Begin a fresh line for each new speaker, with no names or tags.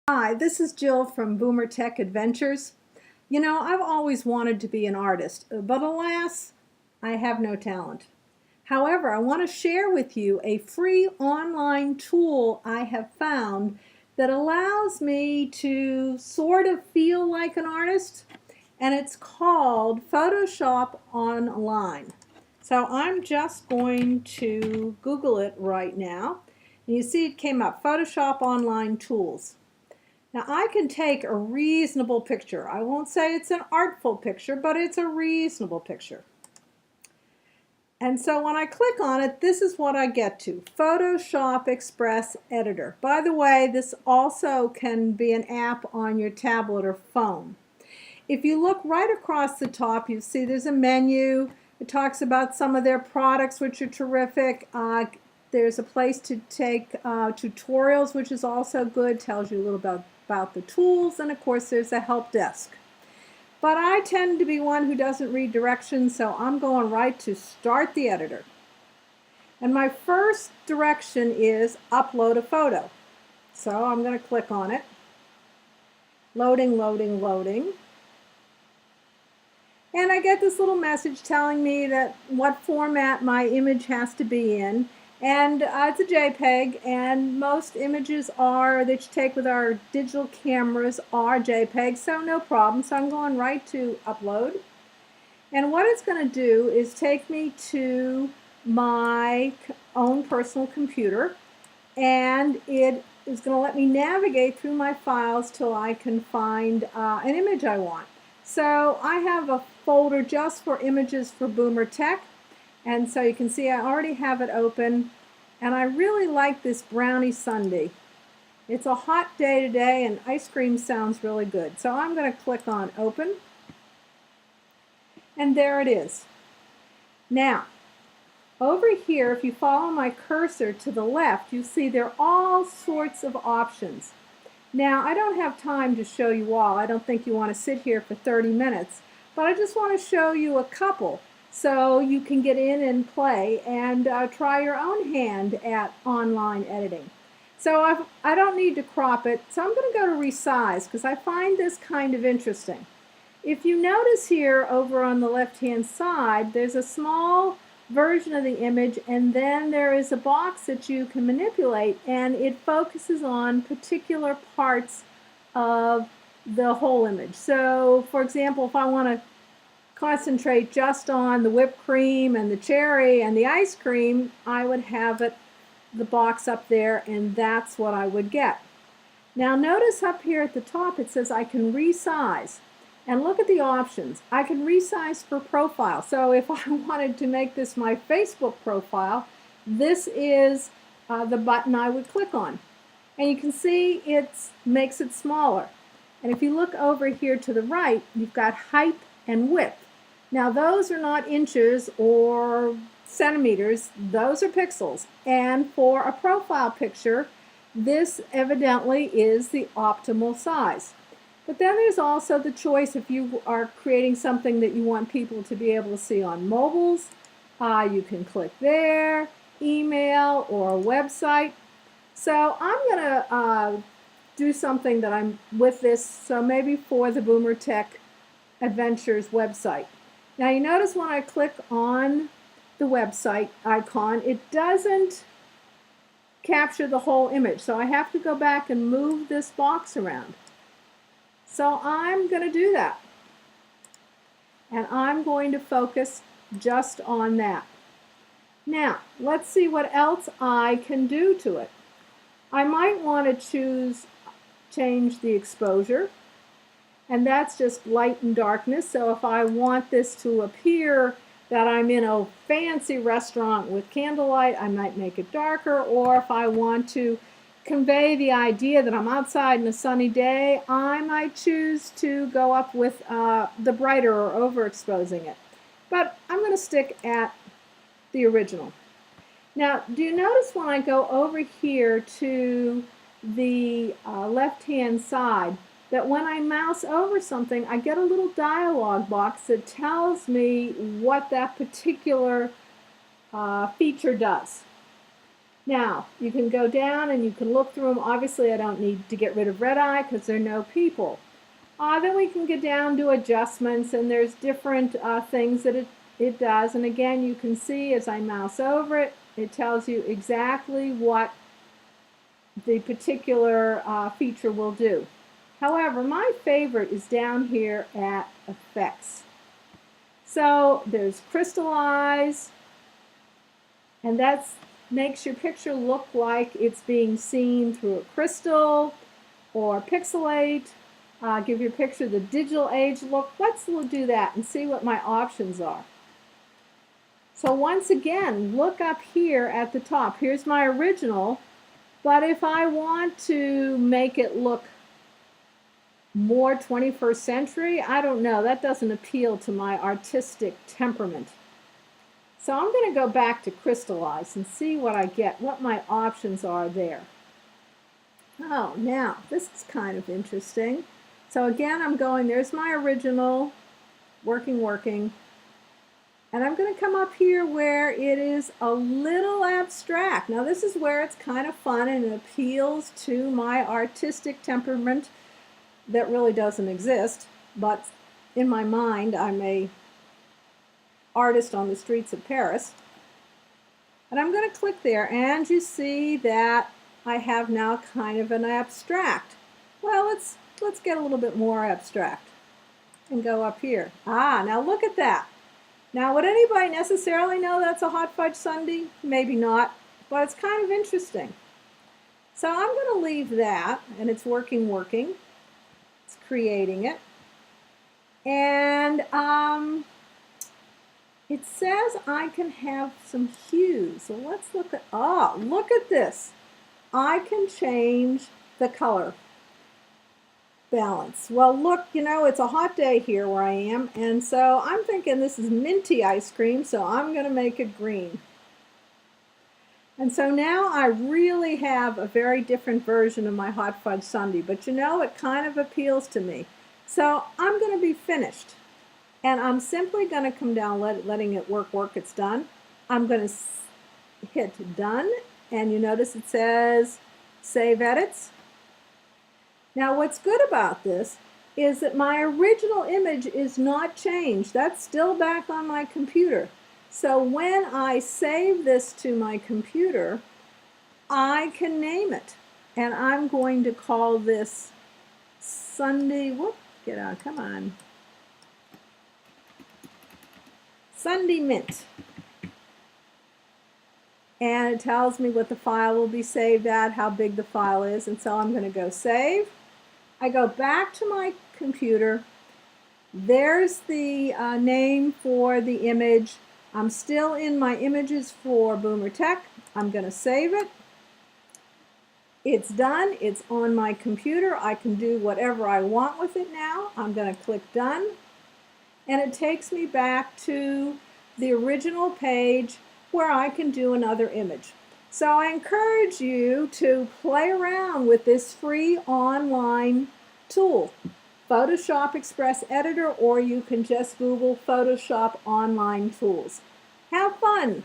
Hi, this is Jill from Boomer Tech Adventures. You know, I've always wanted to be an artist, but alas, I have no talent. However, I want to share with you a free online tool I have found that allows me to sort of feel like an artist, and it's called Photoshop Online. So I'm just going to Google it right now. And you see it came up, Photoshop Online Tools. Now I can take a reasonable picture. I won't say it's an artful picture, but it's a reasonable picture. And so when I click on it, this is what I get to. Photoshop Express Editor. By the way, this also can be an app on your tablet or phone. If you look right across the top, you see there's a menu. It talks about some of their products, which are terrific. There's a place to take tutorials, which is also good. Tells you a little about the tools, and of course there's a help desk. But I tend to be one who doesn't read directions, so I'm going right to start the editor. And my first direction is upload a photo. So I'm going to click on it. Loading, loading, loading. And I get this little message telling me that what format my image has to be in. And it's a JPEG, and most images that you take with our digital cameras are JPEG, so no problem. So I'm going right to upload. And what it's going to do is take me to my own personal computer, and it is going to let me navigate through my files till I can find an image I want. So I have a folder just for images for Boomer Tech. And so you can see I already have it open, and I really like this brownie sundae. It's a hot day today, and ice cream sounds really good. So I'm going to click on open, and there it is. Now, over here, if you follow my cursor to the left, you see there are all sorts of options. Now, I don't have time to show you all. I don't think you want to sit here for 30 minutes, but I just want to show you a couple, so you can get in and play and try your own hand at online editing. So I don't need to crop it, so I'm going to go to resize because I find this kind of interesting. If you notice here over on the left-hand side, there's a small version of the image, and then there is a box that you can manipulate, and it focuses on particular parts of the whole image. So, for example, if I want to concentrate just on the whipped cream and the cherry and the ice cream, I would have the box up there, and that's what I would get. Now notice up here at the top it says I can resize, and look at the options. I can resize for profile. So if I wanted to make this my Facebook profile, this is the button I would click on, and you can see it makes it smaller. And if you look over here to the right, you've got height and width. Now those are not inches or centimeters, those are pixels. And for a profile picture, this evidently is the optimal size. But then there's also the choice if you are creating something that you want people to be able to see on mobiles. You can click there, email, or a website. So I'm going to do something that I'm with this, so maybe for the Boomer Tech Adventures website. Now you notice when I click on the website icon, it doesn't capture the whole image. So I have to go back and move this box around. So I'm going to do that. And I'm going to focus just on that. Now, let's see what else I can do to it. I might want to change the exposure. And that's just light and darkness. So if I want this to appear that I'm in a fancy restaurant with candlelight, I might make it darker. Or if I want to convey the idea that I'm outside in a sunny day, I might choose to go up with the brighter or overexposing it. But I'm going to stick at the original. Now, do you notice when I go over here to the left-hand side, that when I mouse over something, I get a little dialog box that tells me what that particular feature does. Now, you can go down and you can look through them. Obviously, I don't need to get rid of red eye because there are no people. Then we can get down to adjustments, and there's different things that it does. And again, you can see as I mouse over it, it tells you exactly what the particular feature will do. However, my favorite is down here at Effects. So there's Crystallize, and that makes your picture look like it's being seen through a crystal, or Pixelate, give your picture the digital age look. Let's do that and see what my options are. So once again, look up here at the top. Here's my original, but if I want to make it look more 21st century, I don't know, that doesn't appeal to my artistic temperament. So I'm going to go back to Crystallize and see what I get, what my options are there. Oh, now, this is kind of interesting. So again, I'm going, there's my original, working. And I'm going to come up here where it is a little abstract. Now this is where it's kind of fun and it appeals to my artistic temperament that really doesn't exist, but in my mind I'm a artist on the streets of Paris. And I'm going to click there, and you see that I have now kind of an abstract. Well, let's get a little bit more abstract and go up here. Now look at that. Now, would anybody necessarily know that's a hot fudge sundae? Maybe not, but it's kind of interesting. So I'm going to leave that, and it's working. It's creating it. And it says I can have some hues. So let's look at, look at this. I can change the color balance. Well, look, you know, it's a hot day here where I am, and so I'm thinking this is minty ice cream, so I'm going to make it green. And so now I really have a very different version of my hot fudge sundae, but you know, it kind of appeals to me. So I'm going to be finished, and I'm simply going to come down, letting it work. It's done. I'm going to hit done, and you notice it says save edits. Now what's good about this is that my original image is not changed. That's still back on my computer. So when I save this to my computer, I can name it. And I'm going to call this Sunday, get out, come on. Sundae Mint. And it tells me what the file will be saved at, how big the file is, and so I'm going to go save. I go back to my computer. There's the name for the image. I'm still in my images for Boomer Tech. I'm going to save it. It's done. It's on my computer. I can do whatever I want with it now. I'm going to click done. And it takes me back to the original page where I can do another image. So I encourage you to play around with this free online tool, Photoshop Express Editor, or you can just Google Photoshop Online Tools. Have fun!